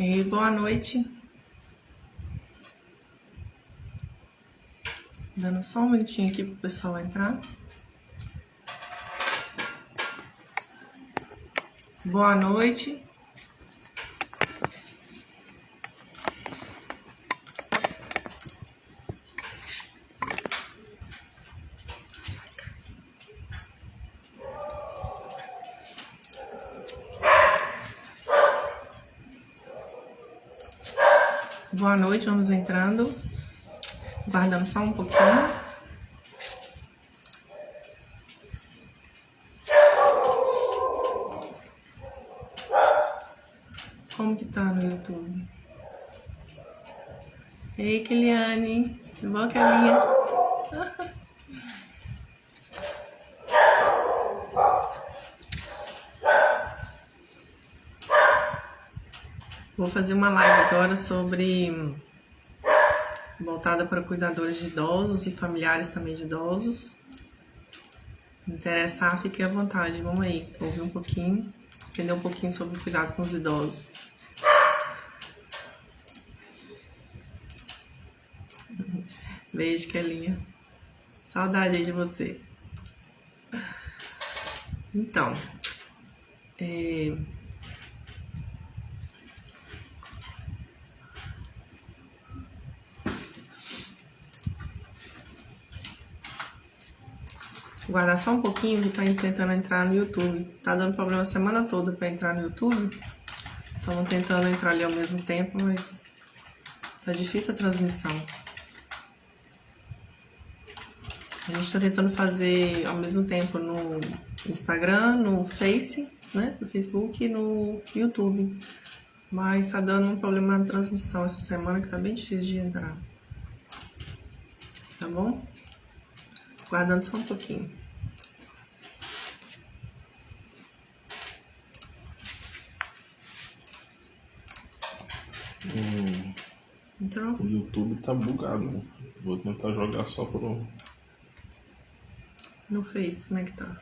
E boa noite. Dando só um minutinho aqui pro pessoal entrar. Boa noite. Boa noite, vamos entrando. Guardando só um pouquinho. Como que tá no YouTube? Ei, Kiliane. Tudo bom, Kelinha? Vou fazer uma live agora sobre... voltada para cuidadores de idosos e familiares também de idosos. Me interessar, fique à vontade. Vamos aí, ouvir um pouquinho, aprender um pouquinho sobre cuidado com os idosos. Beijo, Kelinha. Saudade aí de você. Então, guardar só um pouquinho que tá tentando entrar no YouTube. Tá dando problema a semana toda para entrar no YouTube. Estamos tentando entrar ali ao mesmo tempo, mas tá difícil a transmissão. A gente tá tentando fazer ao mesmo tempo no Instagram, no Face, né? No Facebook e no YouTube. Mas tá dando um problema na transmissão essa semana que tá bem difícil de entrar. Tá bom? Guardando só um pouquinho. Então, o YouTube tá bugado, né? Vou tentar jogar só pro... no Face, como é que tá?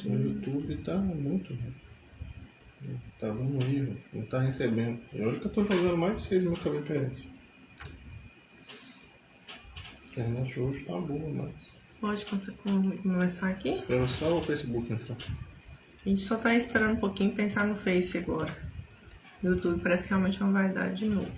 O YouTube tá muito... tá dando erro, não tá recebendo. E olha que eu tô jogando mais de 6 mil kbps. A internet hoje tá boa, mas... Pode começar aqui? Espera só o Facebook entrar. A gente só tá esperando um pouquinho pra entrar no Face agora. O YouTube parece que realmente não vai dar de novo.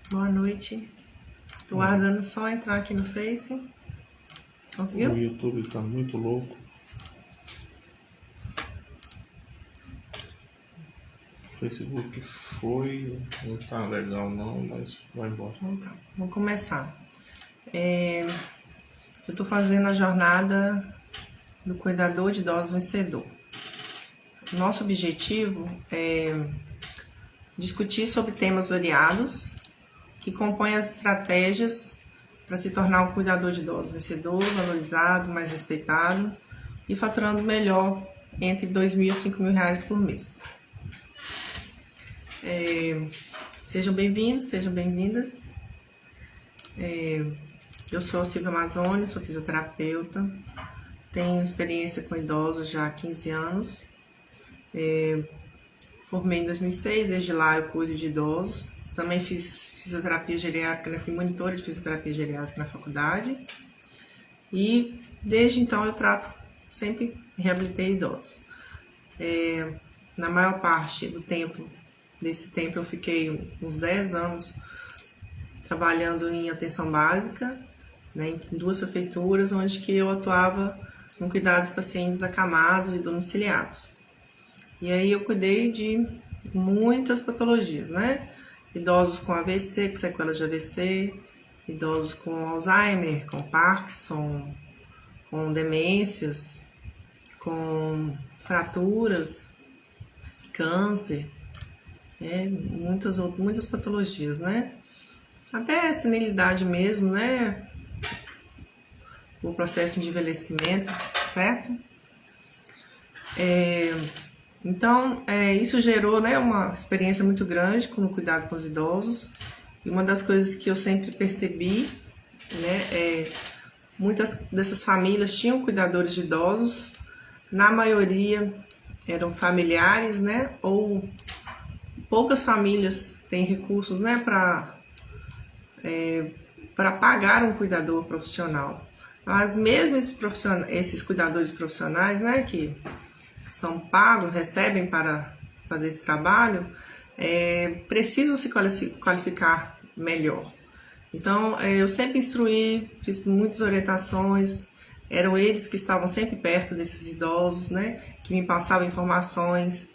Boa noite. Tô guardando só entrar aqui no Face. Conseguiu? O YouTube tá muito louco. O Facebook foi, não tá legal não, mas vai embora. Então tá, vamos começar. Eu tô fazendo a jornada do cuidador de idosos vencedor. Nosso objetivo é discutir sobre temas variados que compõem as estratégias para se tornar um cuidador de idosos vencedor, valorizado, mais respeitado e faturando melhor entre R$2.000 e R$5.000 por mês. Sejam bem-vindos, sejam bem-vindas. Eu sou a Silvia Mazzoni, sou fisioterapeuta, tenho experiência com idosos já há 15 anos. Formei em 2006, desde lá eu cuido de idosos. Também fiz fisioterapia geriátrica, né? Fui monitora de fisioterapia geriátrica na faculdade. E desde então eu sempre reabilitei idosos. Na maior parte desse tempo eu fiquei uns 10 anos trabalhando em atenção básica, né, em 2 prefeituras, onde que eu atuava no cuidado de pacientes acamados e domiciliados. E aí eu cuidei de muitas patologias, né? Idosos com AVC, com sequelas de AVC, idosos com Alzheimer, com Parkinson, com demências, com fraturas, câncer, muitas patologias, né? Até senilidade mesmo, né? O processo de envelhecimento, certo? Então, isso gerou, né, uma experiência muito grande no cuidado com os idosos. E uma das coisas que eu sempre percebi, né, muitas dessas famílias tinham cuidadores de idosos. Na maioria eram familiares, né, ou poucas famílias têm recursos, né, para pagar um cuidador profissional. Mas mesmo esses cuidadores profissionais, né, que são pagos, recebem para fazer esse trabalho, precisam se qualificar melhor. Então, eu sempre instruí, fiz muitas orientações, eram eles que estavam sempre perto desses idosos, né, que me passavam informações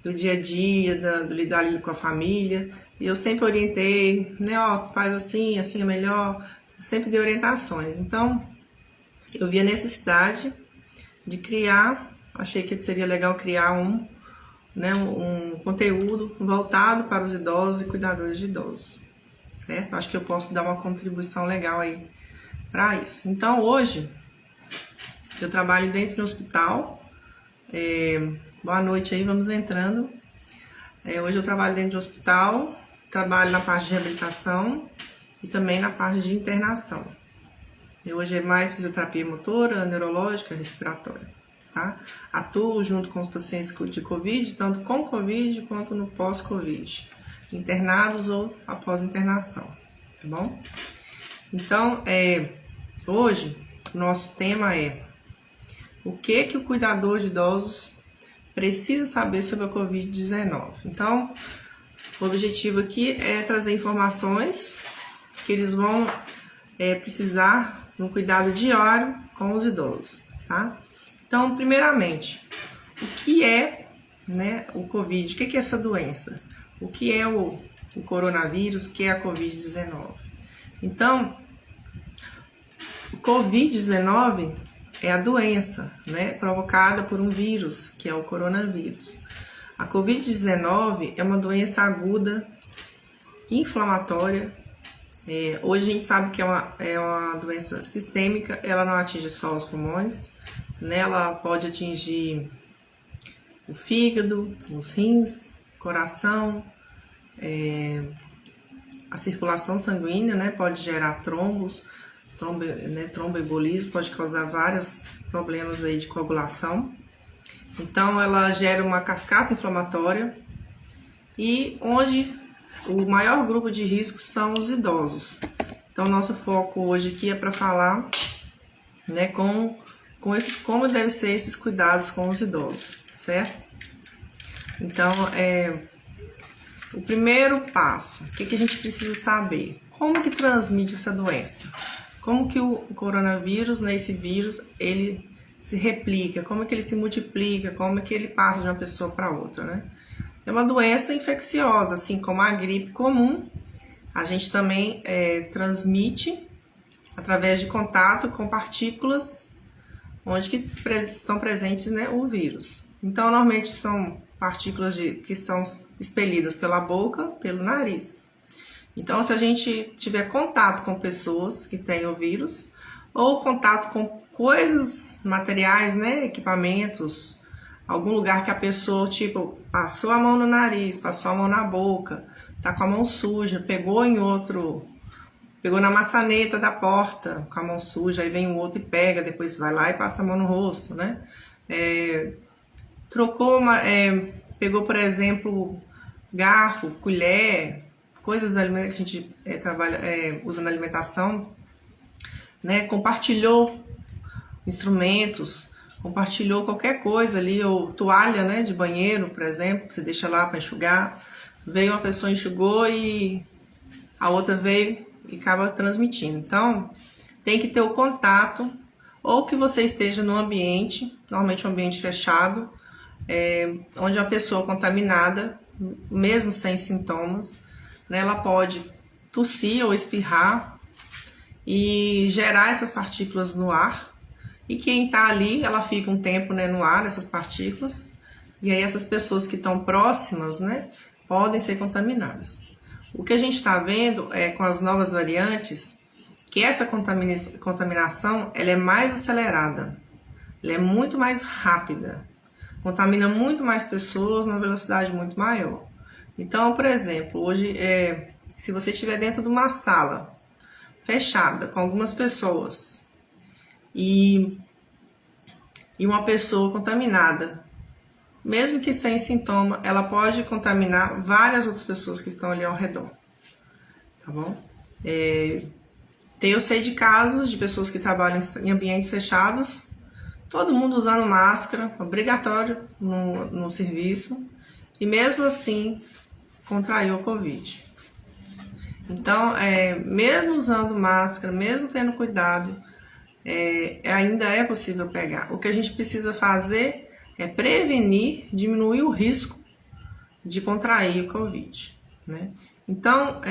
do dia a dia, do lidar com a família, e eu sempre orientei, né, faz assim, assim é melhor, eu sempre dei orientações. Então, eu vi a necessidade de criar, achei que seria legal criar um conteúdo voltado para os idosos e cuidadores de idosos, certo? Acho que eu posso dar uma contribuição legal aí para isso. Então, hoje, eu trabalho dentro de um hospital. Boa noite aí, vamos entrando. Hoje eu trabalho dentro de um hospital, trabalho na parte de reabilitação e também na parte de internação. Hoje é mais fisioterapia motora, neurológica, respiratória, tá? Atuo junto com os pacientes de Covid, tanto com Covid quanto no pós-Covid, internados ou após internação, tá bom? Então, hoje, o nosso tema é o que o cuidador de idosos precisa saber sobre a Covid-19. Então, o objetivo aqui é trazer informações que eles vão precisar no cuidado diário com os idosos, tá? Então, primeiramente, o que é, né, o Covid? O que é essa doença? O que é o coronavírus? O que é a Covid-19? Então, o Covid-19 é a doença, né, provocada por um vírus, que é o coronavírus. A Covid-19 é uma doença aguda, inflamatória. Hoje a gente sabe que é uma doença sistêmica, ela não atinge só os pulmões, né, ela pode atingir o fígado, os rins, coração, a circulação sanguínea, né, pode gerar trombos, tromboembolismo, pode causar vários problemas aí de coagulação. Então, ela gera uma cascata inflamatória e onde o maior grupo de risco são os idosos. Então, nosso foco hoje aqui é para falar, né, como devem ser esses cuidados com os idosos, certo? Então, o primeiro passo, o que a gente precisa saber? Como que transmite essa doença? Como que o coronavírus, né, esse vírus, ele se replica? Como que ele se multiplica? Como que ele passa de uma pessoa para outra, né? É uma doença infecciosa, assim como a gripe comum. A gente também transmite através de contato com partículas onde que estão presentes, né, o vírus. Então, normalmente são partículas que são expelidas pela boca, pelo nariz. Então, se a gente tiver contato com pessoas que têm o vírus, ou contato com coisas, materiais, né, equipamentos, algum lugar que a pessoa, tipo, passou a mão no nariz, passou a mão na boca, tá com a mão suja, pegou em outro pegou na maçaneta da porta com a mão suja, aí vem o outro e pega, depois vai lá e passa a mão no rosto, né? Pegou, por exemplo, garfo, colher, coisas da alimentação que a gente usa na alimentação, né? Compartilhou instrumentos, compartilhou qualquer coisa ali, ou toalha, né, de banheiro, por exemplo, que você deixa lá para enxugar. Veio uma pessoa, enxugou e a outra veio e acaba transmitindo. Então, tem que ter o contato, ou que você esteja num ambiente, normalmente um ambiente fechado, onde uma pessoa contaminada, mesmo sem sintomas, né, ela pode tossir ou espirrar e gerar essas partículas no ar. E quem está ali, ela fica um tempo, né, no ar, essas partículas, e aí essas pessoas que estão próximas, né, podem ser contaminadas. O que a gente está vendo com as novas variantes, que essa contaminação ela é mais acelerada, ela é muito mais rápida, contamina muito mais pessoas numa velocidade muito maior. Então, por exemplo, hoje, se você estiver dentro de uma sala fechada com algumas pessoas e uma pessoa contaminada, mesmo que sem sintoma, ela pode contaminar várias outras pessoas que estão ali ao redor, tá bom? Eu sei de casos de pessoas que trabalham em ambientes fechados, todo mundo usando máscara, obrigatório no serviço, e mesmo assim contraiu o Covid. Então, mesmo usando máscara, mesmo tendo cuidado, ainda é possível pegar. O que a gente precisa fazer é prevenir, diminuir o risco de contrair o Covid, né? Então,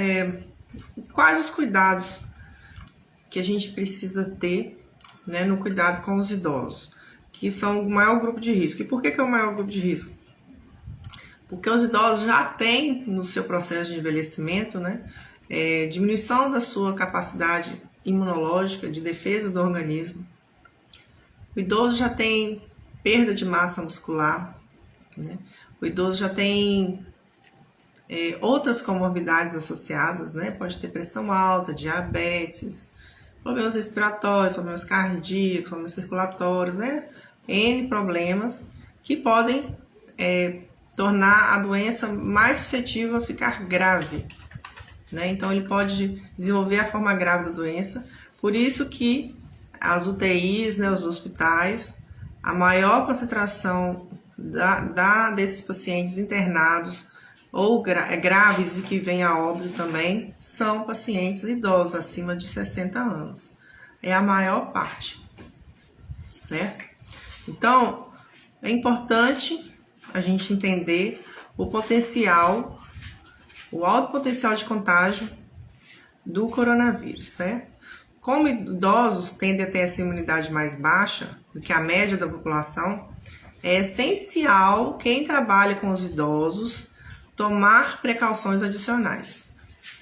quais os cuidados que a gente precisa ter, né, no cuidado com os idosos, que são o maior grupo de risco? E por que é o maior grupo de risco? Porque os idosos já têm no seu processo de envelhecimento, né, diminuição da sua capacidade imunológica, de defesa do organismo. O idoso já tem perda de massa muscular, né? O idoso já tem outras comorbidades associadas, né? Pode ter pressão alta, diabetes, problemas respiratórios, problemas cardíacos, problemas circulatórios, né? N problemas que podem tornar a doença mais suscetível a ficar grave, né? Então, ele pode desenvolver a forma grave da doença. Por isso que as UTIs, né, os hospitais, a maior concentração desses pacientes internados ou graves e que vêm a óbito também são pacientes idosos acima de 60 anos. É a maior parte, certo? Então, é importante a gente entender o alto potencial de contágio do coronavírus, certo? Como idosos tendem a ter essa imunidade mais baixa do que a média da população, é essencial quem trabalha com os idosos tomar precauções adicionais.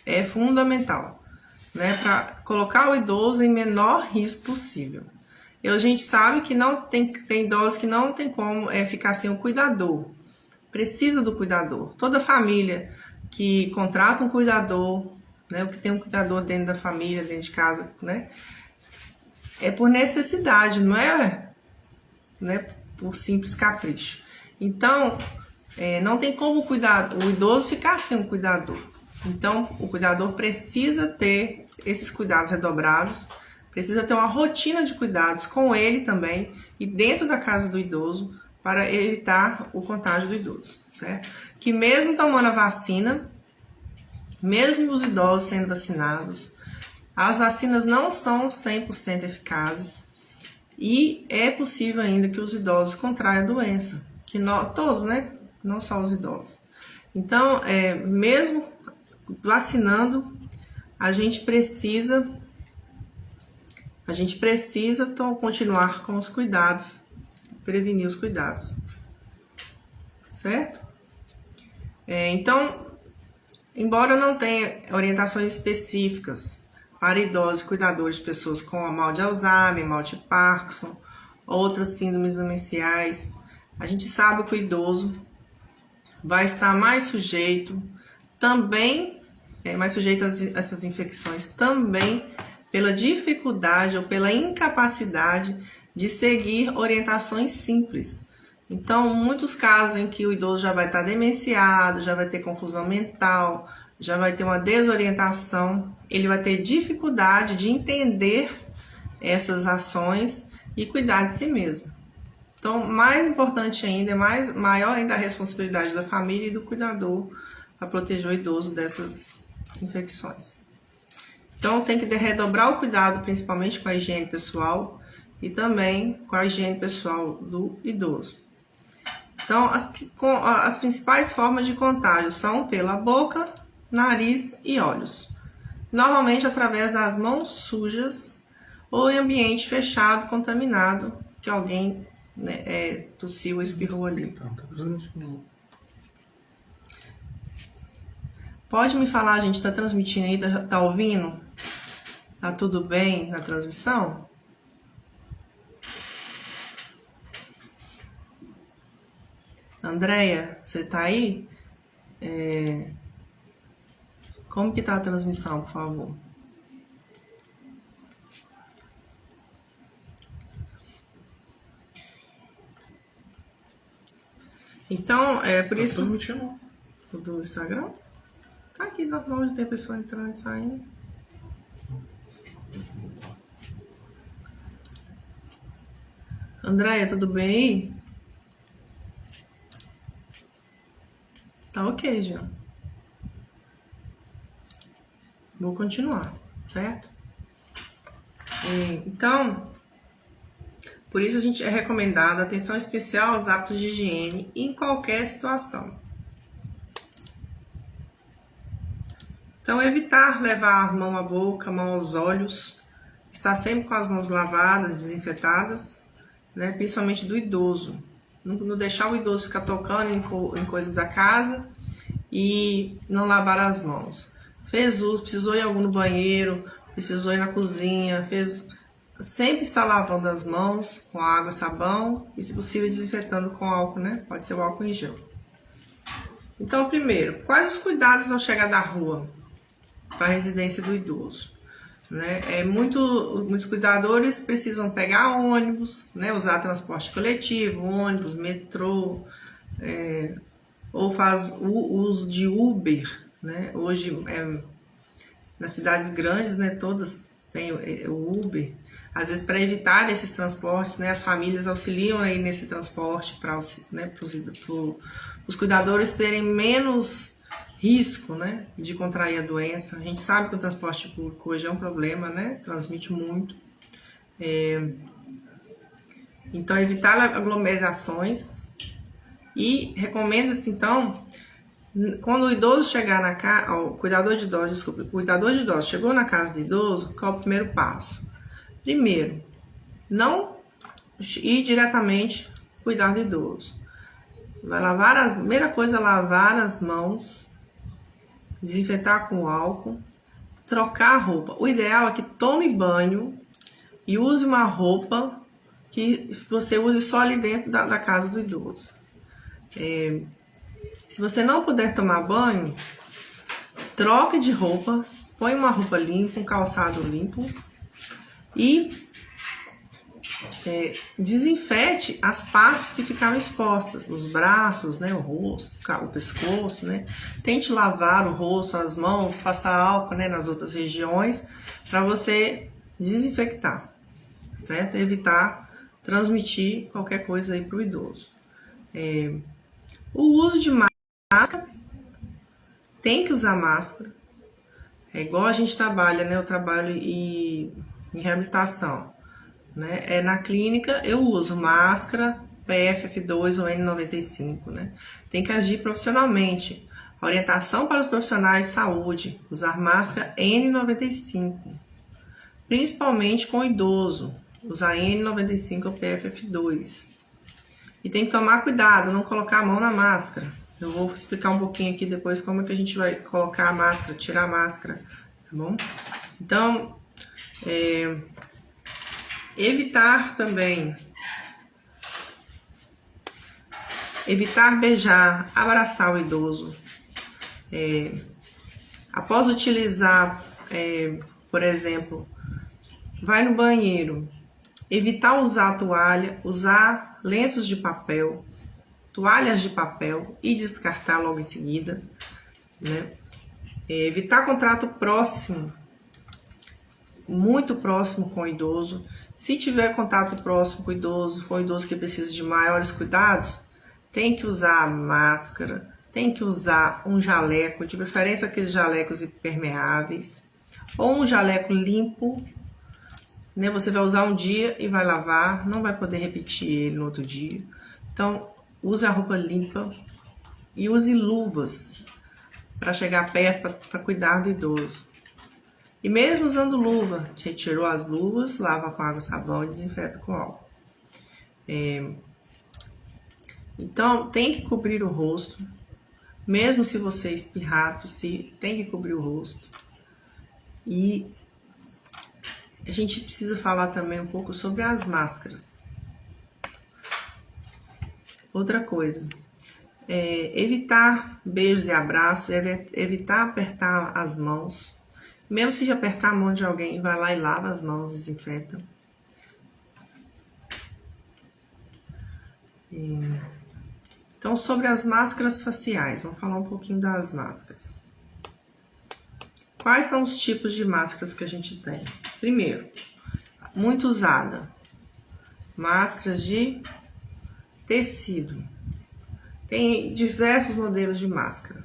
É fundamental, né, para colocar o idoso em menor risco possível. A gente sabe que tem idosos que não tem como ficar sem o cuidador. Precisa do cuidador. Toda família que contrata um cuidador, né, o que tem um cuidador dentro da família, dentro de casa, né, é por necessidade, não é, né, por simples capricho. Então, não tem como o idoso ficar sem um cuidador. Então, o cuidador precisa ter esses cuidados redobrados, precisa ter uma rotina de cuidados com ele também e dentro da casa do idoso para evitar o contágio do idoso, certo? Que mesmo tomando a vacina, mesmo os idosos sendo vacinados, as vacinas não são 100% eficazes e é possível ainda que os idosos contraiam a doença, todos, né? Não só os idosos. Então, mesmo vacinando, a gente precisa continuar com os cuidados, prevenir os cuidados, certo? Então, embora não tenha orientações específicas para idosos cuidadores de pessoas com mal de Alzheimer, mal de Parkinson, outras síndromes demenciais, a gente sabe que o idoso vai estar mais sujeito também mais sujeito a essas infecções também pela dificuldade ou pela incapacidade de seguir orientações simples. Então, muitos casos em que o idoso já vai estar demenciado, já vai ter confusão mental, já vai ter uma desorientação, ele vai ter dificuldade de entender essas ações e cuidar de si mesmo. Então, mais importante ainda, maior ainda a responsabilidade da família e do cuidador para proteger o idoso dessas infecções. Então, tem que redobrar o cuidado, principalmente com a higiene pessoal e também com a higiene pessoal do idoso. Então, as principais formas de contágio são pela boca, nariz e olhos. Normalmente através das mãos sujas ou em ambiente fechado, contaminado, que alguém tossiu ou espirrou ali. Pode me falar, a gente está transmitindo aí, tá ouvindo? Tá tudo bem na transmissão? Andréia, você tá aí? Como que tá a transmissão, por favor? Então, por isso... transmitindo. O do Instagram? Tá aqui, normal de ter pessoa entrando e saindo. Andréia, tudo bem aí? Tá ok, Jean. Vou continuar, certo? Então, por isso a gente é recomendado atenção especial aos hábitos de higiene em qualquer situação. Então, evitar levar a mão à boca, a mão aos olhos, estar sempre com as mãos lavadas, desinfetadas, né? Principalmente do idoso. Não deixar o idoso ficar tocando em coisas da casa e não lavar as mãos. Fez uso, precisou ir no banheiro, precisou ir na cozinha, sempre estar lavando as mãos com água, sabão e, se possível, desinfetando com álcool, né? Pode ser o álcool em gel. Então, primeiro, quais os cuidados ao chegar da rua para a residência do idoso? Né? Muitos cuidadores precisam pegar ônibus, né? Usar transporte coletivo, ônibus, metrô, ou faz o uso de Uber, né? Hoje, nas cidades grandes, né, todas têm o Uber. Às vezes, para evitar esses transportes, né, as famílias auxiliam aí nesse transporte para, né, os cuidadores terem menos risco, né, de contrair a doença. A gente sabe que o transporte público hoje é um problema, né, transmite muito. Então, evitar aglomerações e recomenda-se, então, quando o idoso chegar na casa, o cuidador de idosos chegou na casa do idoso, qual é o primeiro passo? Primeiro, não ir diretamente cuidar do idoso. A primeira coisa é lavar as mãos, desinfetar com álcool, trocar a roupa. O ideal é que tome banho e use uma roupa que você use só ali dentro da casa do idoso. Se você não puder tomar banho, troque de roupa, põe uma roupa limpa, um calçado limpo e desinfete as partes que ficaram expostas, os braços, né, o rosto, o pescoço, né? Tente lavar o rosto, as mãos, passar álcool, né, nas outras regiões para você desinfectar, certo? Evitar transmitir qualquer coisa aí para o idoso. O uso de máscara, tem que usar máscara. É igual a gente trabalha, né? Eu trabalho em reabilitação, né? Na clínica eu uso máscara PFF2 ou N95, né? Tem que agir profissionalmente. A orientação para os profissionais de saúde, usar máscara N95, principalmente com o idoso, usar N95 ou PFF2. E tem que tomar cuidado, não colocar a mão na máscara. Eu vou explicar um pouquinho aqui depois como é que a gente vai colocar a máscara, tirar a máscara, tá bom? Então, evitar também, evitar beijar, abraçar o idoso. Após utilizar, por exemplo, vai no banheiro, evitar usar toalha, usar lenços de papel, toalhas de papel e descartar logo em seguida, né? Evitar contato próximo, muito próximo com o idoso. Se tiver contato próximo com o idoso, for um idoso que precisa de maiores cuidados, tem que usar máscara, tem que usar um jaleco, de preferência aqueles jalecos impermeáveis, ou um jaleco limpo, né? Você vai usar um dia e vai lavar, não vai poder repetir ele no outro dia. Então, use a roupa limpa e use luvas para chegar perto, para cuidar do idoso. E mesmo usando luva, retirou as luvas, lava com água e sabão e desinfeta com álcool. Então, tem que cobrir o rosto. Mesmo se você espirrar, tossir, tem que cobrir o rosto. E a gente precisa falar também um pouco sobre as máscaras. Outra coisa, evitar beijos e abraços, evitar apertar as mãos. Mesmo se apertar a mão de alguém, vai lá e lava as mãos, desinfeta. Então, sobre as máscaras faciais, vamos falar um pouquinho das máscaras. Quais são os tipos de máscaras que a gente tem? Primeiro, muito usada, máscaras de tecido. Tem diversos modelos de máscara.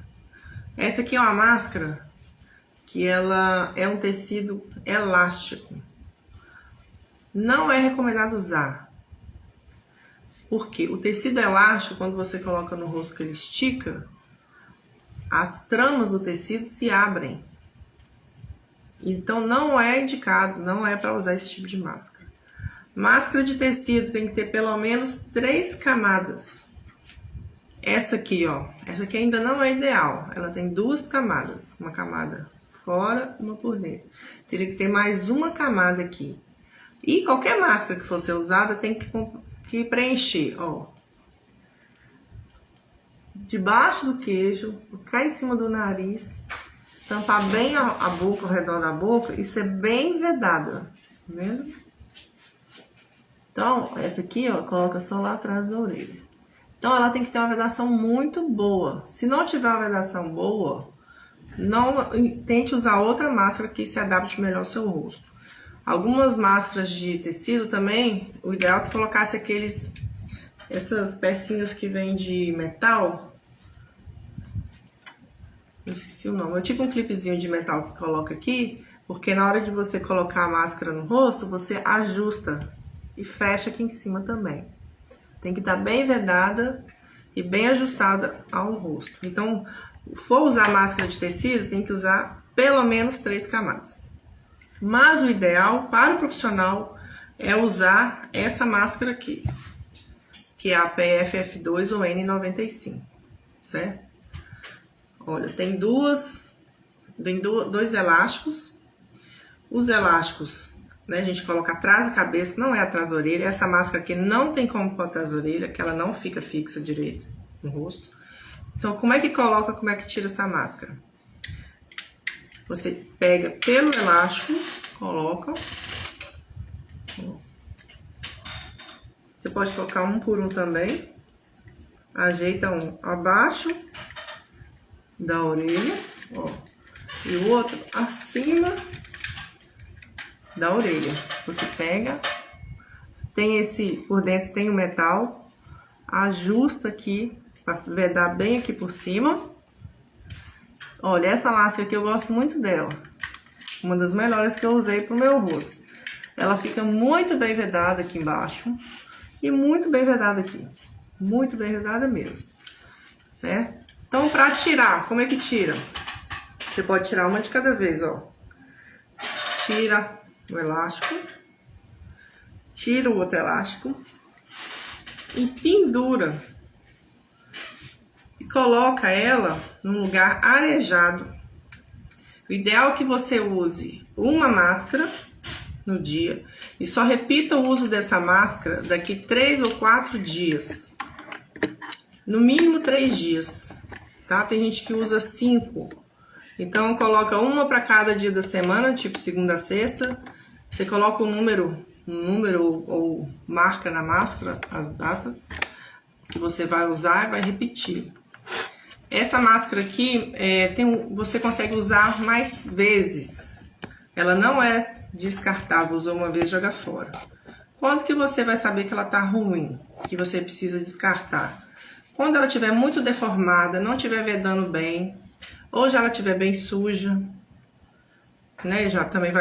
Essa aqui é uma máscara que ela é um tecido elástico. Não é recomendado usar. Porque o tecido elástico, quando você coloca no rosto que ele estica, as tramas do tecido se abrem. Então não é indicado, não é para usar esse tipo de máscara. Máscara de tecido tem que ter pelo menos 3 camadas. Essa aqui, ó, essa aqui ainda não é ideal. Ela tem 2 camadas, uma camada fora, uma por dentro. Teria que ter mais uma camada aqui. E qualquer máscara que for ser usada tem que preencher, ó, debaixo do queijo, cá em cima do nariz, tampar bem a boca, ao redor da boca e ser bem vedada, tá vendo? Então, essa aqui, ó, coloca só lá atrás da orelha. Então, ela tem que ter uma vedação muito boa. Se não tiver uma vedação boa, não tente usar outra máscara que se adapte melhor ao seu rosto. Algumas máscaras de tecido também, o ideal é que colocasse essas pecinhas que vêm de metal. Eu esqueci o nome. É tipo um clipezinho de metal que coloca aqui, porque na hora de você colocar a máscara no rosto, você ajusta e fecha aqui em cima também. Tem que estar bem vedada e bem ajustada ao rosto. Então, for usar máscara de tecido, tem que usar pelo menos 3 camadas. Mas o ideal para o profissional é usar essa máscara aqui, que é a PFF2 ou N95, certo? Olha, tem dois elásticos. Os elásticos, né, a gente coloca atrás da cabeça, não é atrás da orelha. Essa máscara aqui não tem como pôr atrás da orelha, que ela não fica fixa direito no rosto. Então, como é que coloca, como é que tira essa máscara? Você pega pelo elástico, coloca. Você pode colocar um por um também. Ajeita um abaixo da orelha, ó, e o outro acima da orelha. Você pega, tem por dentro tem o metal, ajusta aqui para vedar bem aqui por cima. Olha, essa máscara aqui eu gosto muito dela. Uma das melhores que eu usei pro meu rosto. Ela fica muito bem vedada aqui embaixo e muito bem vedada aqui. Muito bem vedada mesmo, certo? Então, para tirar, como é que tira? Você pode tirar uma de cada vez, ó. Tira o elástico, tira o outro elástico e pendura. E coloca ela num lugar arejado. O ideal é que você use uma máscara no dia e só repita o uso dessa máscara daqui 3 ou 4 dias. No mínimo 3 dias, tá? Tem gente que usa 5. Então, coloca uma para cada dia da semana, tipo segunda a sexta. Você coloca um número ou marca na máscara as datas que você vai usar e vai repetir. Essa máscara aqui, você consegue usar mais vezes. Ela não é descartável, usou uma vez, joga fora. Quando que você vai saber que ela tá ruim, que você precisa descartar? Quando ela estiver muito deformada, não estiver vedando bem, ou já ela estiver bem suja, né? Já também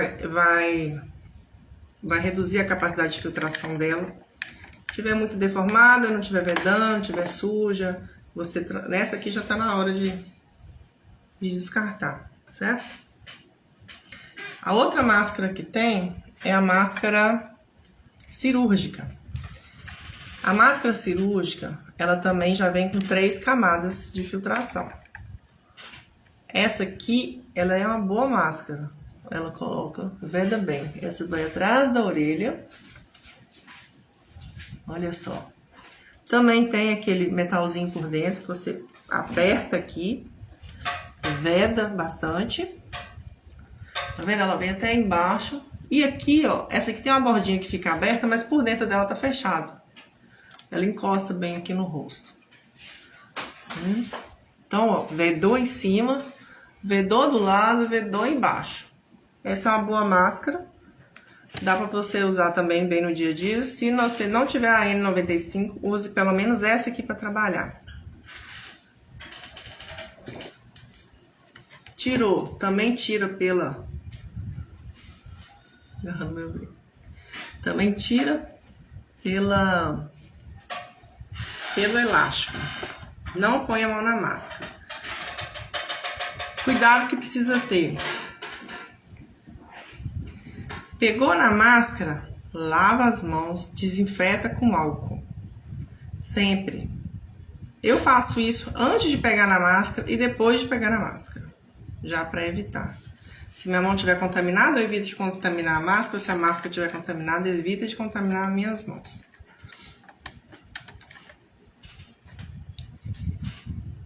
vai reduzir a capacidade de filtração dela. Se estiver muito deformada, não estiver vedando, estiver suja, nessa aqui já está na hora de descartar, certo? A outra máscara que tem é a máscara cirúrgica. A máscara cirúrgica, ela também já vem com 3 camadas de filtração. Essa aqui, ela é uma boa máscara. Ela coloca, veda bem. Essa vai atrás da orelha. Olha só. Também tem aquele metalzinho por dentro que você aperta aqui. Veda bastante. Tá vendo? Ela vem até embaixo. E aqui, ó, essa aqui tem uma bordinha que fica aberta, mas por dentro dela tá fechado. Ela encosta bem aqui no rosto. Então, ó, vedou em cima, vedou do lado, vedou embaixo. Essa é uma boa máscara. Dá pra você usar também bem no dia a dia. Se você não tiver a N95, use pelo menos essa aqui pra trabalhar. Tirou, também tira pela... Também tira pelo elástico. Não põe a mão na máscara. Cuidado que precisa ter. Pegou na máscara, lava as mãos, desinfeta com álcool. Sempre. Eu faço isso antes de pegar na máscara e depois de pegar na máscara. Já para evitar. Se minha mão estiver contaminada, eu evito de contaminar a máscara. Se a máscara estiver contaminada, eu evito de contaminar as minhas mãos.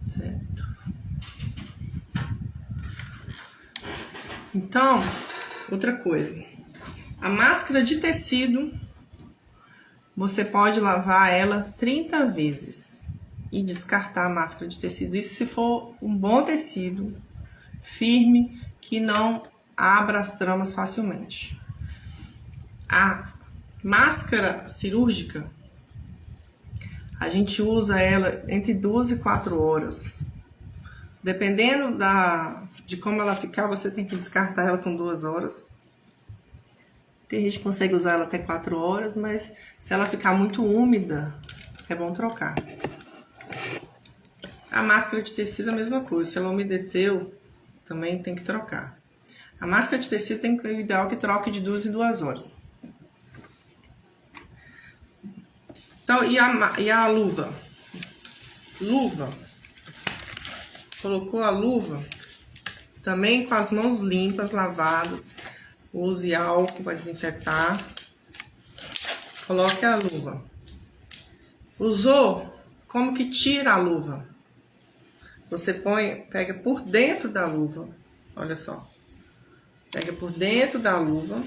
Certo? Então, outra coisa. A máscara de tecido, você pode lavar ela 30 vezes e descartar a máscara de tecido. Isso se for um bom tecido, firme, que não abra as tramas facilmente. A máscara cirúrgica, a gente usa ela entre 2 e 4 horas. Dependendo de como ela ficar, você tem que descartar ela com 2 horas. Tem gente que consegue usar ela até 4 horas, mas se ela ficar muito úmida, é bom trocar. A máscara de tecido é a mesma coisa. Se ela umedeceu, também tem que trocar. A máscara de tecido tem que ser ideal que troque de 2 em 2 horas. Então, e a luva? Luva. Colocou a luva, também com as mãos limpas, lavadas. Use álcool para desinfetar. Coloque a luva. Usou? Como que tira a luva? Você pega por dentro da luva. Olha só. Pega por dentro da luva.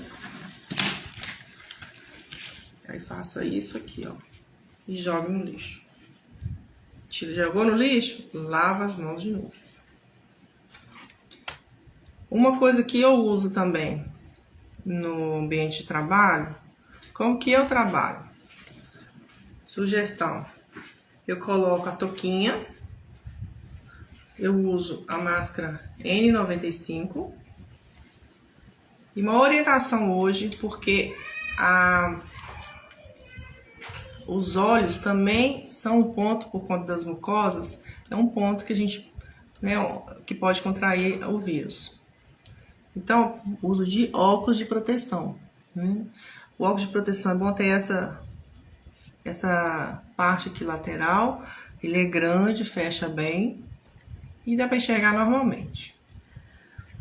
Aí faça isso aqui, ó. E joga no lixo. Jogou no lixo? Lava as mãos de novo. Uma coisa que eu uso também no ambiente de trabalho, como que eu trabalho? Sugestão. Eu coloco a touquinha. Eu uso a máscara N95. E uma orientação hoje, porque os olhos também são um ponto, por conta das mucosas, é um ponto que a gente, né, que pode contrair o vírus. Então, uso de óculos de proteção. Né? O óculos de proteção é bom ter essa parte aqui lateral, ele é grande, fecha bem e dá para enxergar normalmente.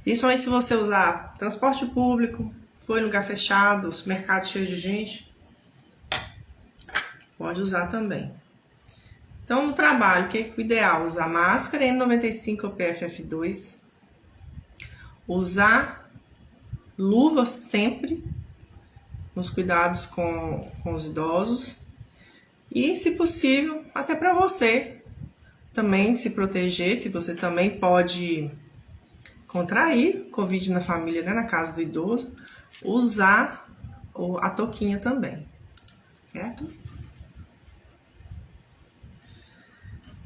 Principalmente se você usar transporte público, foi em lugar fechado, supermercado cheio de gente, pode usar também. Então, no trabalho, o que é o ideal? Usar máscara N95 ou PFF2. usar luva sempre nos cuidados com os idosos e, se possível, até para você também se proteger, que você também pode contrair Covid na família, né, na casa do idoso, usar a touquinha também, certo?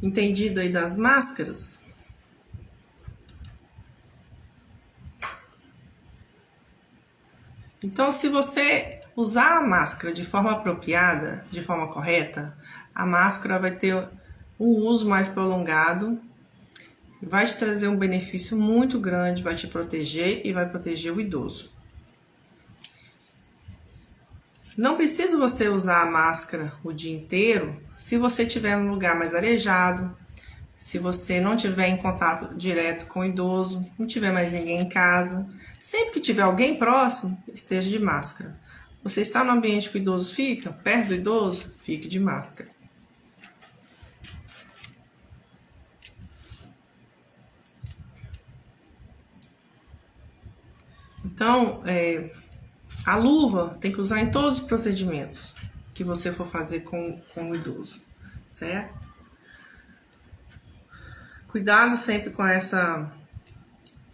Entendido aí das máscaras? Então, se você usar a máscara de forma apropriada, de forma correta, a máscara vai ter um uso mais prolongado, vai te trazer um benefício muito grande, vai te proteger e vai proteger o idoso. Não precisa você usar a máscara o dia inteiro se você estiver num lugar mais arejado, se você não estiver em contato direto com o idoso, não tiver mais ninguém em casa. Sempre que tiver alguém próximo, esteja de máscara. Você está no ambiente que o idoso fica, perto do idoso, fique de máscara. Então, a luva tem que usar em todos os procedimentos que você for fazer com o idoso, certo? Cuidado sempre com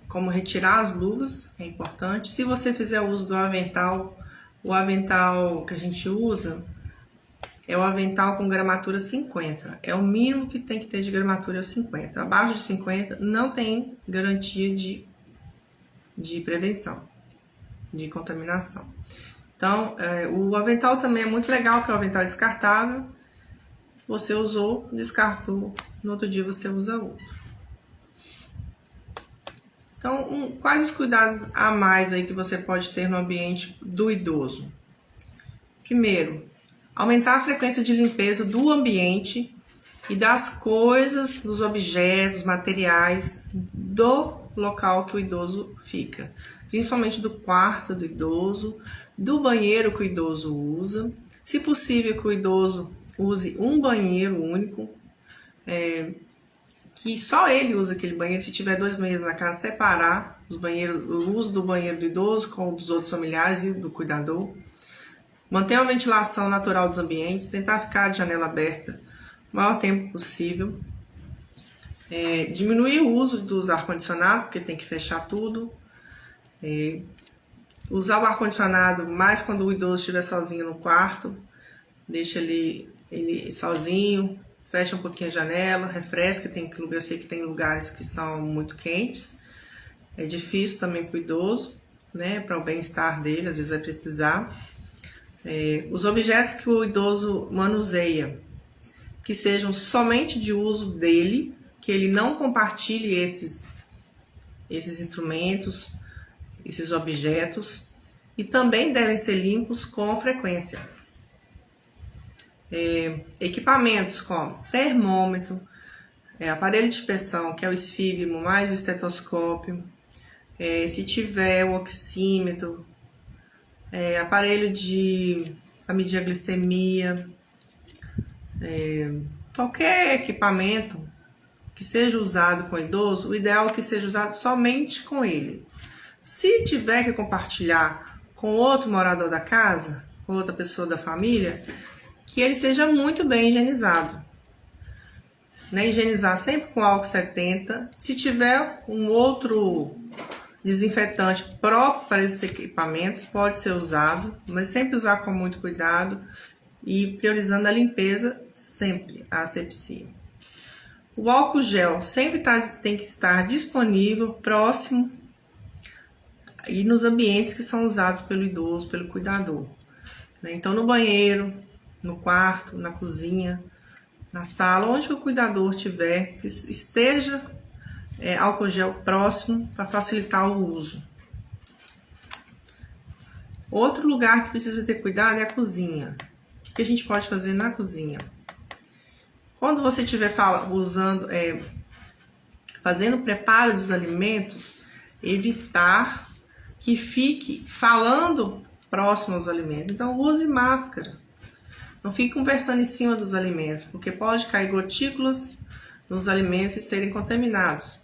como retirar as luvas, é importante. Se você fizer uso do avental, o avental que a gente usa é o avental com gramatura 50. É o mínimo que tem que ter de gramatura 50. Abaixo de 50 não tem garantia de prevenção, de contaminação. Então, o avental também é muito legal, que é o avental descartável. Você usou, descartou, no outro dia você usa outro. Então, quais os cuidados a mais aí que você pode ter no ambiente do idoso? Primeiro, aumentar a frequência de limpeza do ambiente e das coisas, dos objetos, materiais do local que o idoso fica. Principalmente do quarto do idoso, do banheiro que o idoso usa. Se possível, que o idoso use um banheiro único, que só ele usa aquele banheiro. Se tiver 2 banheiros na casa, separar os banheiros, o uso do banheiro do idoso com o dos outros familiares e do cuidador. Manter a ventilação natural dos ambientes, tentar ficar de janela aberta o maior tempo possível. Diminuir o uso dos ar-condicionado, porque tem que fechar tudo. Usar o ar-condicionado mais quando o idoso estiver sozinho no quarto. Deixa ele sozinho. Fecha um pouquinho a janela, refresca. Eu sei que tem lugares que são muito quentes. É difícil também para o idoso, né? Para o bem-estar dele, às vezes vai precisar. Os objetos que o idoso manuseia, que sejam somente de uso dele, que ele não compartilhe esses instrumentos, esses objetos, e também devem ser limpos com frequência. Equipamentos como termômetro, aparelho de pressão, que é o esfígmo, mais o estetoscópio, se tiver o oxímetro, aparelho para medir a glicemia, qualquer equipamento que seja usado com o idoso, o ideal é que seja usado somente com ele. Se tiver que compartilhar com outro morador da casa, com outra pessoa da família, que ele seja muito bem higienizado. Higienizar sempre com álcool 70. Se tiver um outro desinfetante próprio para esses equipamentos, pode ser usado, mas sempre usar com muito cuidado e priorizando a limpeza, sempre a asepsia. O álcool gel sempre tem que estar disponível, próximo e nos ambientes que são usados pelo idoso, pelo cuidador. Então, no banheiro, no quarto, na cozinha, na sala, onde o cuidador tiver, que esteja álcool gel próximo para facilitar o uso. Outro lugar que precisa ter cuidado é a cozinha. O que a gente pode fazer na cozinha? Quando você estiver fazendo o preparo dos alimentos, evitar que fique falando próximo aos alimentos. Então, use máscara. Não fique conversando em cima dos alimentos, porque pode cair gotículas nos alimentos e serem contaminados.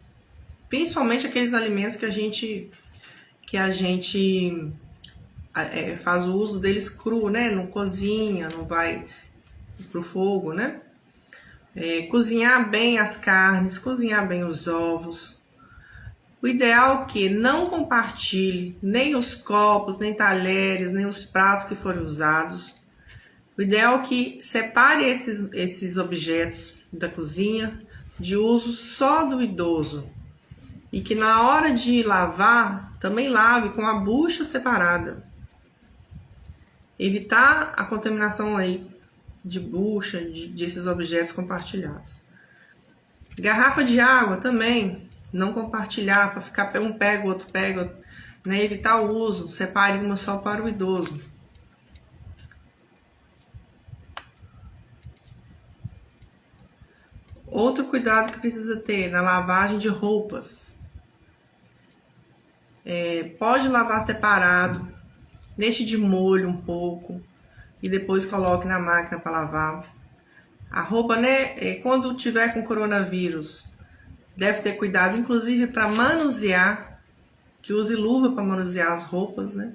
principalmente aqueles alimentos que a gente faz o uso deles cru, né? Não cozinha, não vai pro fogo, né? Cozinhar bem as carnes, cozinhar bem os ovos. O ideal é que não compartilhe nem os copos, nem talheres, nem os pratos que forem usados. O ideal é que separe esses objetos da cozinha de uso só do idoso. E que na hora de lavar, também lave com a bucha separada. Evitar a contaminação aí de bucha, desses objetos compartilhados. Garrafa de água também, não compartilhar, para ficar um pega, o outro pega, né? Evitar o uso, separe uma só para o idoso. Outro cuidado que precisa ter na lavagem de roupas. Pode lavar separado, deixe de molho um pouco e depois coloque na máquina para lavar. A roupa, né, quando tiver com coronavírus, deve ter cuidado, inclusive para manusear, que use luva para manusear as roupas, né?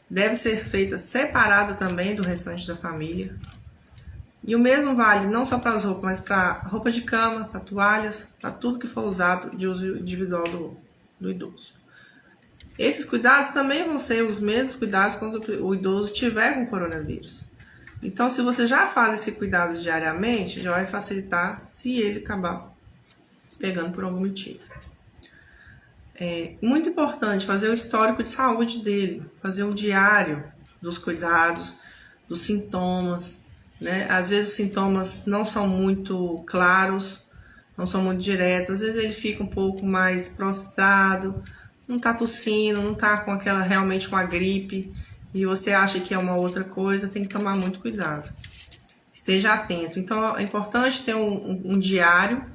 Deve ser feita separada também do restante da família. E o mesmo vale não só para as roupas, mas para roupa de cama, para toalhas, para tudo que for usado de uso individual do idoso. Esses cuidados também vão ser os mesmos cuidados quando o idoso tiver com coronavírus. Então, se você já faz esse cuidado diariamente, já vai facilitar se ele acabar pegando por algum motivo. É muito importante fazer o histórico de saúde dele, fazer um diário dos cuidados, dos sintomas, né? Às vezes os sintomas não são muito claros, não são muito diretos, às vezes ele fica um pouco mais prostrado, não tá tossindo, não tá com realmente com a gripe, e você acha que é uma outra coisa, tem que tomar muito cuidado. Esteja atento. Então é importante ter um diário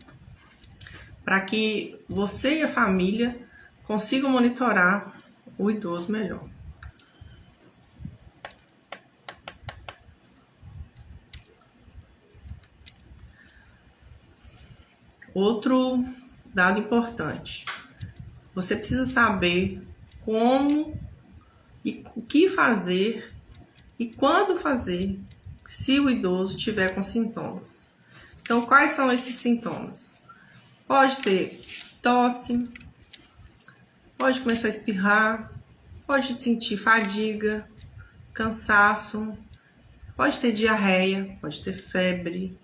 para que você e a família consigam monitorar o idoso melhor. Outro dado importante. Você precisa saber como e o que fazer e quando fazer se o idoso tiver com sintomas. Então, quais são esses sintomas? Pode ter tosse, pode começar a espirrar, pode sentir fadiga, cansaço, pode ter diarreia, pode ter febre,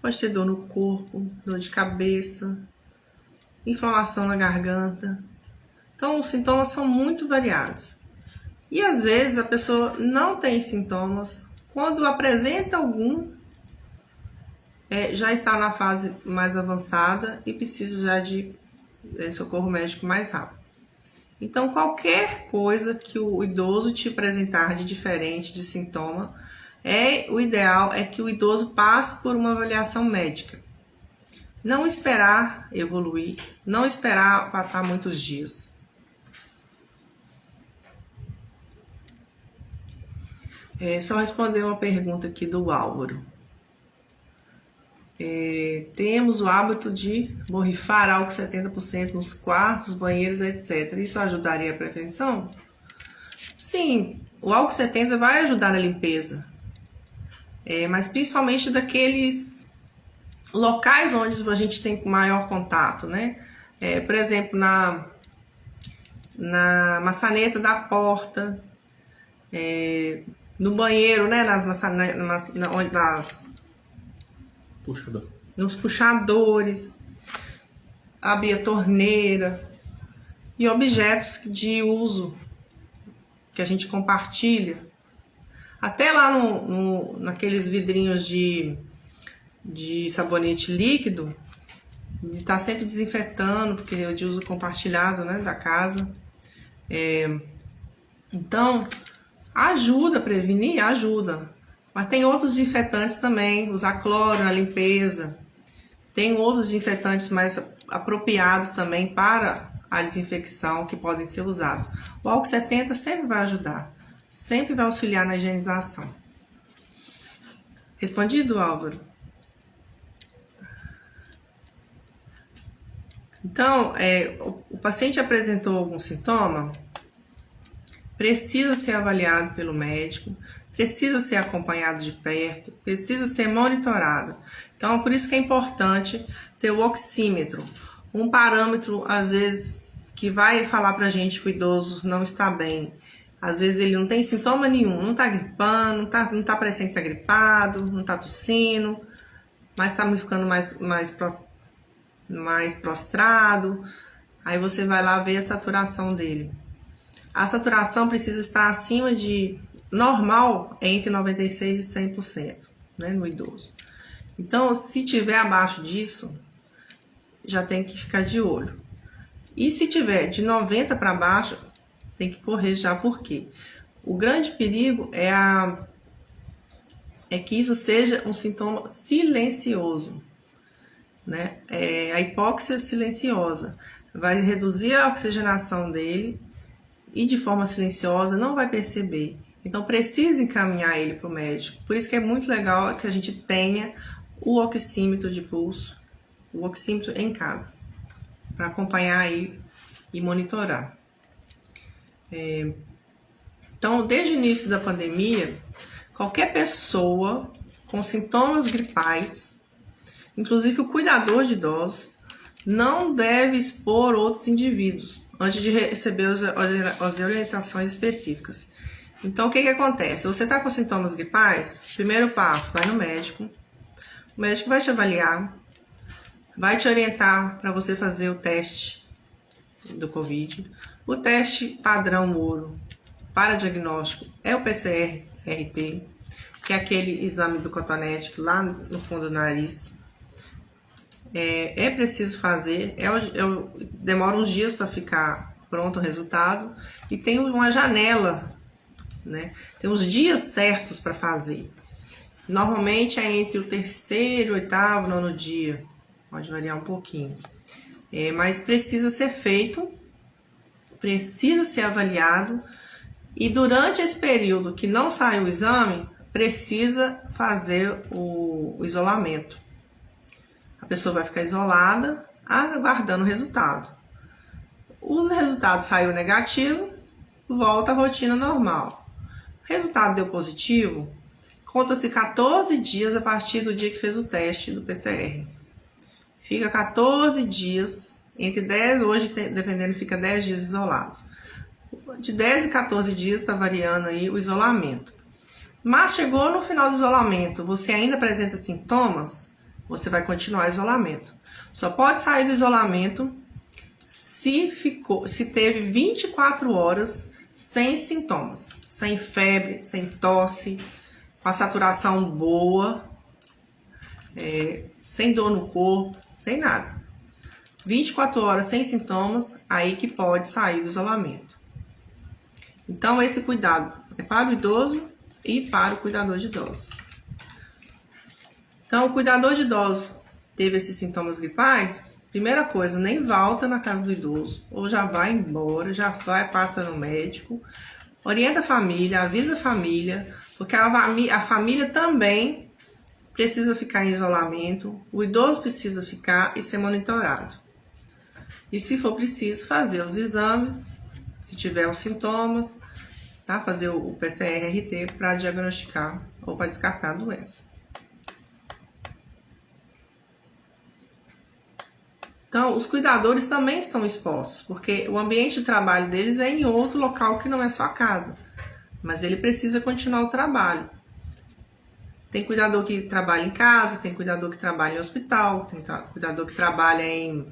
pode ter dor no corpo, dor de cabeça, inflamação na garganta. Então, os sintomas são muito variados. E às vezes a pessoa não tem sintomas. Quando apresenta algum, já está na fase mais avançada e precisa já de socorro médico mais rápido. Então, qualquer coisa que o idoso te apresentar de diferente, de sintoma, o ideal é que o idoso passe por uma avaliação médica. Não esperar evoluir, não esperar passar muitos dias. Só responder uma pergunta aqui do Álvaro. Temos o hábito de borrifar álcool 70% nos quartos, banheiros, etc. Isso ajudaria a prevenção? Sim, o álcool 70 vai ajudar na limpeza. Mas principalmente daqueles locais onde a gente tem maior contato, né? Por exemplo, na maçaneta da porta, no banheiro, né? Nos puxadores, abrir a torneira e objetos de uso que a gente compartilha. Até lá naqueles vidrinhos de sabonete líquido, de estar sempre desinfetando, porque é de uso compartilhado, né, da casa. Então, ajuda a prevenir, ajuda. Mas tem outros desinfetantes também, usar cloro na limpeza. Tem outros desinfetantes mais apropriados também para a desinfecção que podem ser usados. O álcool 70 sempre vai ajudar, sempre vai auxiliar na higienização. Respondido, Álvaro? Então, o paciente apresentou algum sintoma, precisa ser avaliado pelo médico, precisa ser acompanhado de perto, precisa ser monitorado. Então, por isso que é importante ter o oxímetro, um parâmetro, às vezes, que vai falar pra gente que o idoso não está bem. Às vezes ele não tem sintoma nenhum, não tá gripando, não tá parecendo que tá gripado, não tá tossindo, mas tá ficando mais prostrado. Aí você vai lá ver a saturação dele. A saturação precisa estar acima de normal, entre 96% e 100%, né, no idoso. Então, se tiver abaixo disso, já tem que ficar de olho. E se tiver de 90 para baixo, tem que correr já, porque o grande perigo é que isso seja um sintoma silencioso, né? A hipóxia silenciosa vai reduzir a oxigenação dele e de forma silenciosa não vai perceber. Então precisa encaminhar ele para o médico. Por isso que é muito legal que a gente tenha o oxímetro de pulso, o oxímetro em casa, para acompanhar aí e monitorar. Então, desde o início da pandemia, qualquer pessoa com sintomas gripais, inclusive o cuidador de idosos, não deve expor outros indivíduos antes de receber as orientações específicas. Então, o que acontece? Você está com sintomas gripais, primeiro passo, vai no médico. O médico vai te avaliar, vai te orientar para você fazer o teste do Covid. O teste padrão ouro para diagnóstico é o PCR-RT, que é aquele exame do cotonete lá no fundo do nariz. É preciso fazer, demora uns dias para ficar pronto o resultado e tem uma janela, né? Tem os dias certos para fazer. Normalmente é entre o 3º, 8º, 9º dia, pode variar um pouquinho, mas precisa ser feito, precisa ser avaliado, e durante esse período que não sai o exame, precisa fazer o isolamento. A pessoa vai ficar isolada, aguardando o resultado. O resultado saiu negativo, volta à rotina normal. O resultado deu positivo, conta-se 14 dias a partir do dia que fez o teste do PCR. Fica 14 dias, entre 10, hoje dependendo, fica 10 dias isolados. De 10 e 14 dias está variando aí o isolamento. Mas chegou no final do isolamento, você ainda apresenta sintomas, você vai continuar o isolamento. Só pode sair do isolamento se teve 24 horas sem sintomas, sem febre, sem tosse, com a saturação boa, sem dor no corpo, sem nada. 24 horas sem sintomas, aí que pode sair do isolamento. Então, esse cuidado é para o idoso e para o cuidador de idosos. Então, o cuidador de idosos teve esses sintomas gripais, primeira coisa, nem volta na casa do idoso, ou já vai embora, passa no médico, orienta a família, avisa a família, porque a família também precisa ficar em isolamento, o idoso precisa ficar e ser monitorado. E se for preciso, fazer os exames, se tiver os sintomas, tá? Fazer o PCR-RT para diagnosticar ou para descartar a doença. Então, os cuidadores também estão expostos, porque o ambiente de trabalho deles é em outro local que não é só a casa, mas ele precisa continuar o trabalho. Tem cuidador que trabalha em casa, tem cuidador que trabalha em hospital, tem cuidador que trabalha em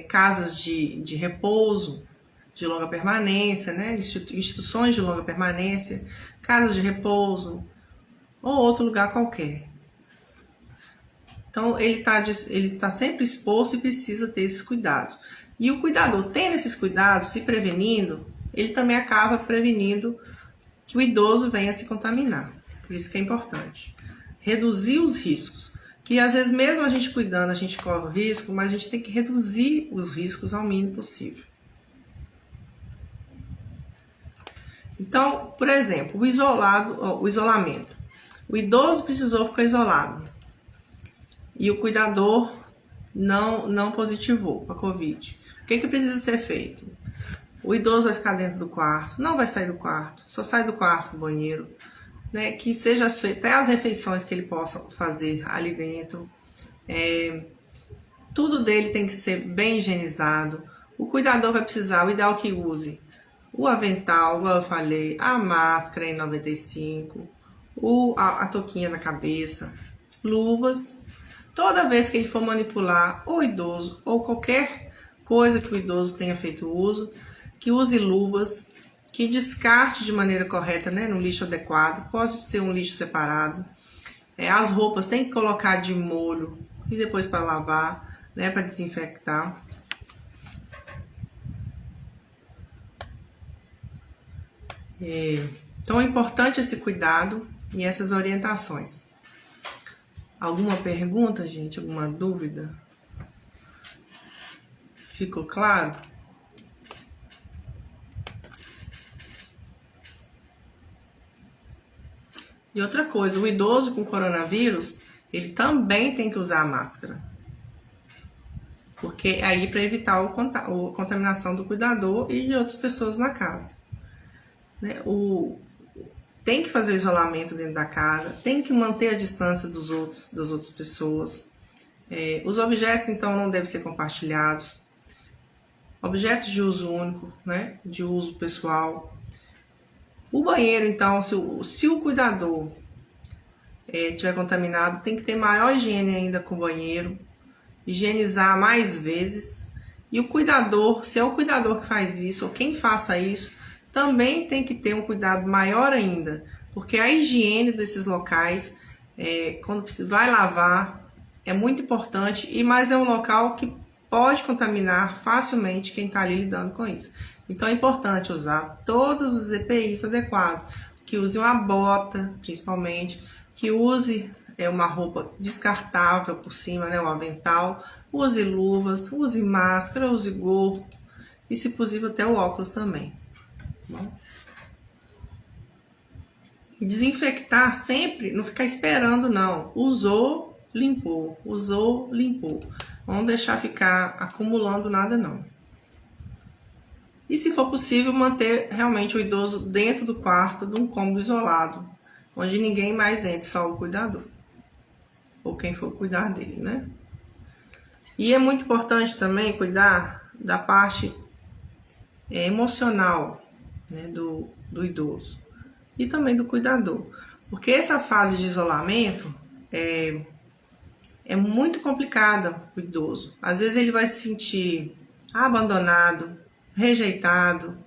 casas de repouso, de longa permanência, né? Instituições de longa permanência, casas de repouso ou outro lugar qualquer. Então, ele está sempre exposto e precisa ter esses cuidados. E o cuidador, tendo esses cuidados, se prevenindo, ele também acaba prevenindo que o idoso venha se contaminar. Por isso que é importante reduzir os riscos. Que às vezes mesmo a gente cuidando, a gente corre o risco, mas a gente tem que reduzir os riscos ao mínimo possível. Então, por exemplo, o isolamento. O idoso precisou ficar isolado. E o cuidador não positivou a Covid. O que precisa ser feito? O idoso vai ficar dentro do quarto, não vai sair do quarto, só sai do quarto pro banheiro, né? Que seja até as refeições que ele possa fazer ali dentro. Tudo dele tem que ser bem higienizado. O cuidador vai precisar, o ideal que use o avental, igual eu falei, a máscara N95, a touquinha na cabeça, luvas. Toda vez que ele for manipular o idoso ou qualquer coisa que o idoso tenha feito uso, que use luvas, que descarte de maneira correta, né, no lixo adequado, pode ser um lixo separado. As roupas tem que colocar de molho e depois para lavar, né, para desinfectar. Então é importante esse cuidado e essas orientações. Alguma pergunta, gente? Alguma dúvida? Ficou claro? E outra coisa, o idoso com coronavírus, ele também tem que usar a máscara. Porque aí para evitar a contaminação do cuidador e de outras pessoas na casa. Né? Tem que fazer o isolamento dentro da casa, tem que manter a distância das outras pessoas. Os objetos, então, não devem ser compartilhados. Objetos de uso único, né? De uso pessoal. O banheiro, então, se o cuidador estiver contaminado, tem que ter maior higiene ainda com o banheiro, higienizar mais vezes. E o cuidador, se é o cuidador que faz isso, ou quem faça isso, também tem que ter um cuidado maior ainda, porque a higiene desses locais, quando vai lavar, é muito importante, mas é um local que pode contaminar facilmente quem está ali lidando com isso. Então é importante usar todos os EPIs adequados, que use uma bota, principalmente, que use uma roupa descartável por cima, né, um avental, use luvas, use máscara, use gorro e, se possível, até o óculos também. Bom. E desinfectar sempre, não ficar esperando não. Usou, limpou. Usou, limpou. Não deixar ficar acumulando nada não. E se for possível, manter realmente o idoso dentro do quarto, de um cômodo isolado, onde ninguém mais entre, só o cuidador. Ou quem for cuidar dele, né? E é muito importante também cuidar da parte emocional, né, do idoso e também do cuidador, porque essa fase de isolamento é muito complicada para o idoso. Às vezes ele vai se sentir abandonado, rejeitado,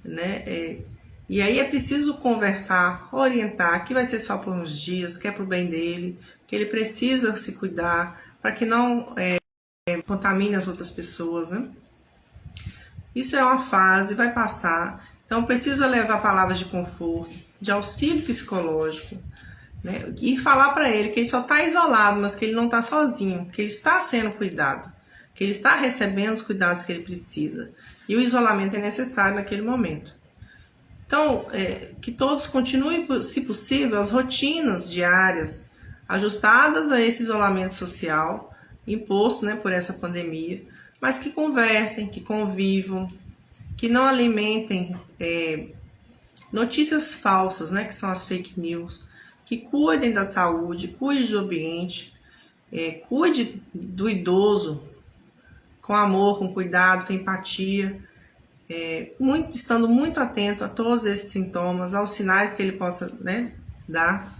né? E aí é preciso conversar, orientar, que vai ser só por uns dias, que é para o bem dele, que ele precisa se cuidar para que não contamine as outras pessoas, né? Isso é uma fase, vai passar. Então precisa levar palavras de conforto, de auxílio psicológico, né? E falar para ele que ele só está isolado, mas que ele não está sozinho, que ele está sendo cuidado, que ele está recebendo os cuidados que ele precisa. E o isolamento é necessário naquele momento. Então, que todos continuem, se possível, as rotinas diárias ajustadas a esse isolamento social imposto, né, por essa pandemia, mas que conversem, que convivam, que não alimentem notícias falsas, né, que são as fake news, que cuidem da saúde, cuide do ambiente, cuide do idoso com amor, com cuidado, com empatia, estando muito atento a todos esses sintomas, aos sinais que ele possa, né, dar.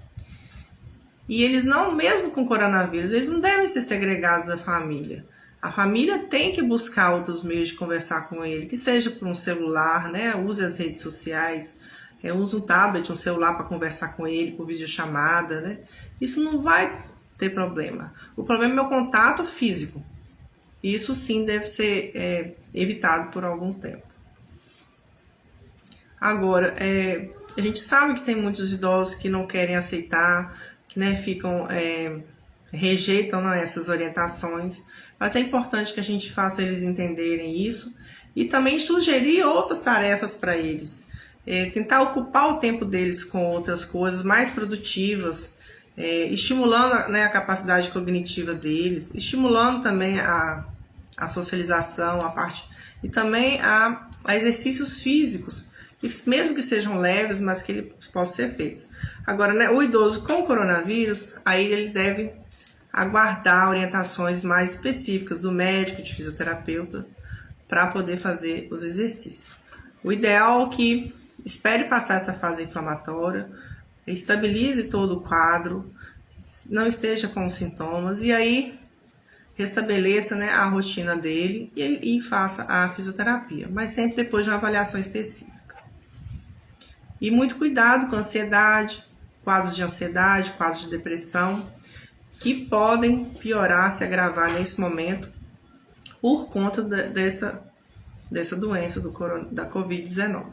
E eles não, mesmo com coronavírus, eles não devem ser segregados da família. A família tem que buscar outros meios de conversar com ele, que seja por um celular, né? Use as redes sociais, use um tablet, um celular para conversar com ele, por videochamada, né? Isso não vai ter problema. O problema é o contato físico. Isso sim deve ser evitado por algum tempo. Agora, a gente sabe que tem muitos idosos que não querem aceitar, que, né, rejeitam, né, essas orientações, mas é importante que a gente faça eles entenderem isso e também sugerir outras tarefas para eles. Tentar ocupar o tempo deles com outras coisas mais produtivas, estimulando, né, a capacidade cognitiva deles, estimulando também a socialização, a parte, e também a exercícios físicos, mesmo que sejam leves, mas que eles possam ser feitos. Agora, né, o idoso com coronavírus, aí ele deve aguardar orientações mais específicas do médico, de fisioterapeuta, para poder fazer os exercícios. O ideal é que espere passar essa fase inflamatória, estabilize todo o quadro, não esteja com sintomas, e aí restabeleça, né, a rotina dele e faça a fisioterapia, mas sempre depois de uma avaliação específica. E muito cuidado com ansiedade, quadros de ansiedade, quadros de depressão, que podem piorar, se agravar nesse momento por conta dessa doença da Covid-19.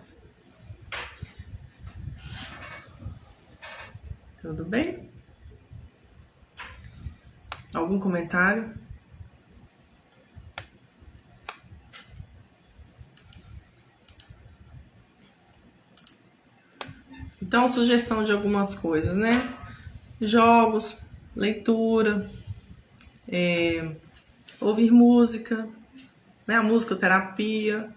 Tudo bem? Algum comentário? Então, sugestão de algumas coisas, né? Jogos, leitura, ouvir música, né? A musicoterapia,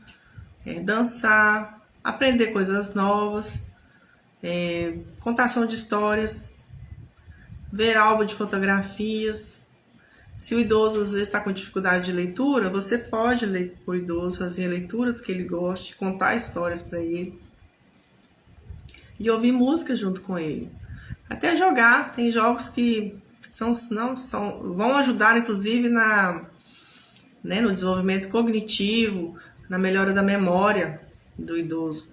dançar, aprender coisas novas, contação de histórias, ver álbum de fotografias. Se o idoso às vezes está com dificuldade de leitura, você pode ler para o idoso, fazer leituras que ele goste, contar histórias para ele e ouvir música junto com ele. Até jogar, tem jogos que vão ajudar inclusive no desenvolvimento cognitivo, na melhora da memória do idoso.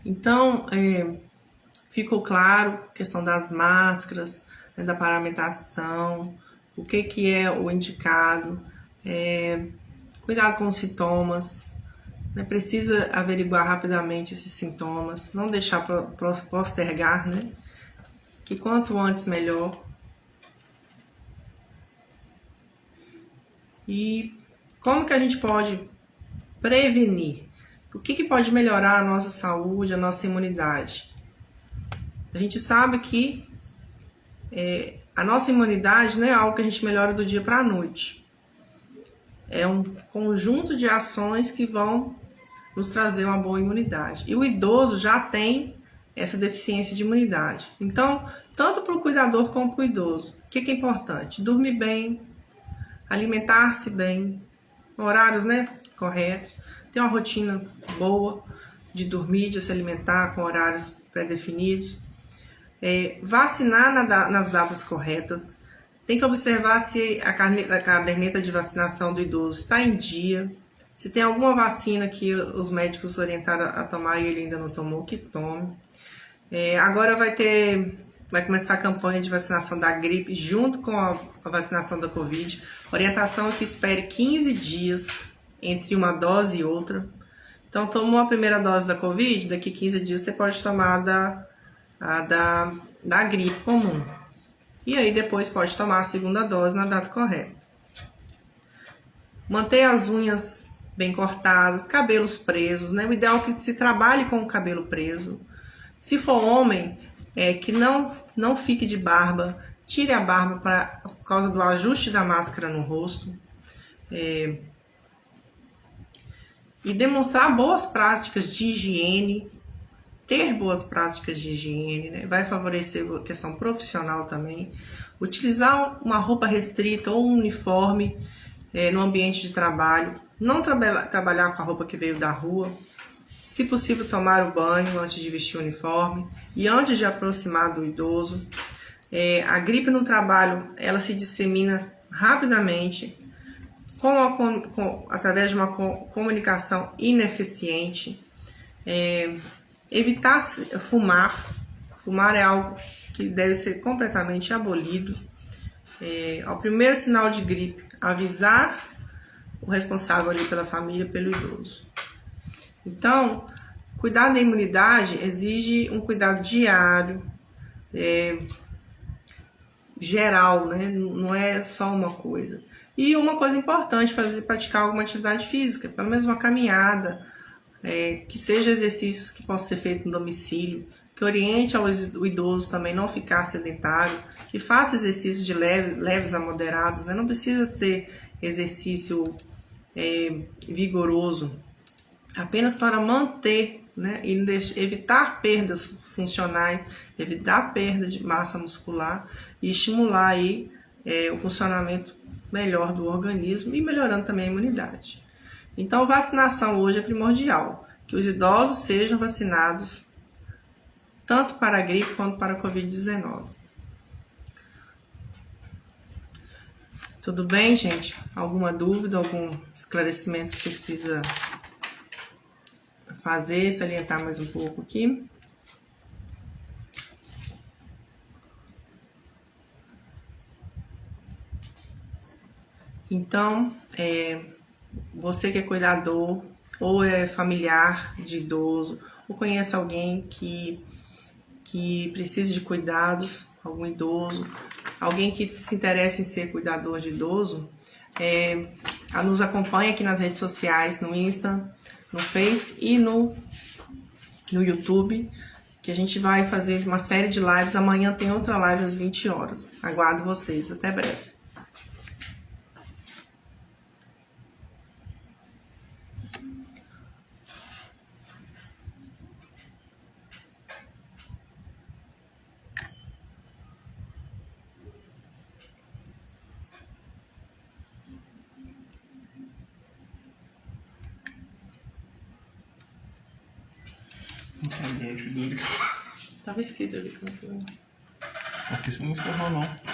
Então, ficou claro a questão das máscaras, né, da paramentação, o que é o indicado, cuidado com os sintomas, né, precisa averiguar rapidamente esses sintomas, não deixar postergar, né, que quanto antes melhor. E como que a gente pode prevenir? O que pode melhorar a nossa saúde, a nossa imunidade? A gente sabe que a nossa imunidade não é algo que a gente melhora do dia para a noite. É um conjunto de ações que vão nos trazer uma boa imunidade. E o idoso já tem essa deficiência de imunidade. Então, tanto para o cuidador como para o idoso, o que é importante? Dormir bem, alimentar-se bem, horários, né, corretos, ter uma rotina boa de dormir, de se alimentar com horários pré-definidos, vacinar nas datas corretas, tem que observar se a caderneta de vacinação do idoso está em dia, se tem alguma vacina que os médicos orientaram a tomar e ele ainda não tomou, que tome. Agora vai começar a campanha de vacinação da gripe junto com a vacinação da Covid. Orientação é que espere 15 dias entre uma dose e outra. Então, tomou a primeira dose da Covid, daqui 15 dias você pode tomar da gripe comum. E aí depois pode tomar a segunda dose na data correta. Manter as unhas bem cortadas, cabelos presos, né? O ideal é que se trabalhe com o cabelo preso. Se for homem, que não fique de barba, tire a barba por causa do ajuste da máscara no rosto. E demonstrar boas práticas de higiene, ter boas práticas de higiene, né? Vai favorecer a questão profissional também. Utilizar uma roupa restrita ou um uniforme no ambiente de trabalho. Não trabalhar com a roupa que veio da rua. Se possível, tomar o banho antes de vestir o uniforme e antes de aproximar do idoso. A gripe no trabalho, ela se dissemina rapidamente através de uma comunicação ineficiente. Evitar fumar. Fumar é algo que deve ser completamente abolido. Ao primeiro sinal de gripe, avisar o responsável ali pela família, pelo idoso. Então, cuidar da imunidade exige um cuidado diário, geral, né? Não é só uma coisa. E uma coisa importante, praticar alguma atividade física, pelo menos uma caminhada, que seja exercícios que possam ser feitos no domicílio, que oriente o idoso também não ficar sedentário, que faça exercícios de leves a moderados, né? Não precisa ser exercício vigoroso, apenas para manter, né? E evitar perdas funcionais, evitar perda de massa muscular e estimular aí, o funcionamento melhor do organismo e melhorando também a imunidade. Então, vacinação hoje é primordial, que os idosos sejam vacinados tanto para a gripe quanto para a Covid-19. Tudo bem, gente? Alguma dúvida, algum esclarecimento que precisa fazer, salientar mais um pouco aqui? Então, você que é cuidador ou é familiar de idoso, ou conhece alguém que precisa de cuidados, algum idoso, alguém que se interessa em ser cuidador de idoso, nos acompanhe aqui nas redes sociais, no Insta, no Face e no YouTube, que a gente vai fazer uma série de lives. Amanhã tem outra live às 20 horas. Aguardo vocês. Até breve. Não sabia onde que Tava escrito ali. aqui você não encerrou, não.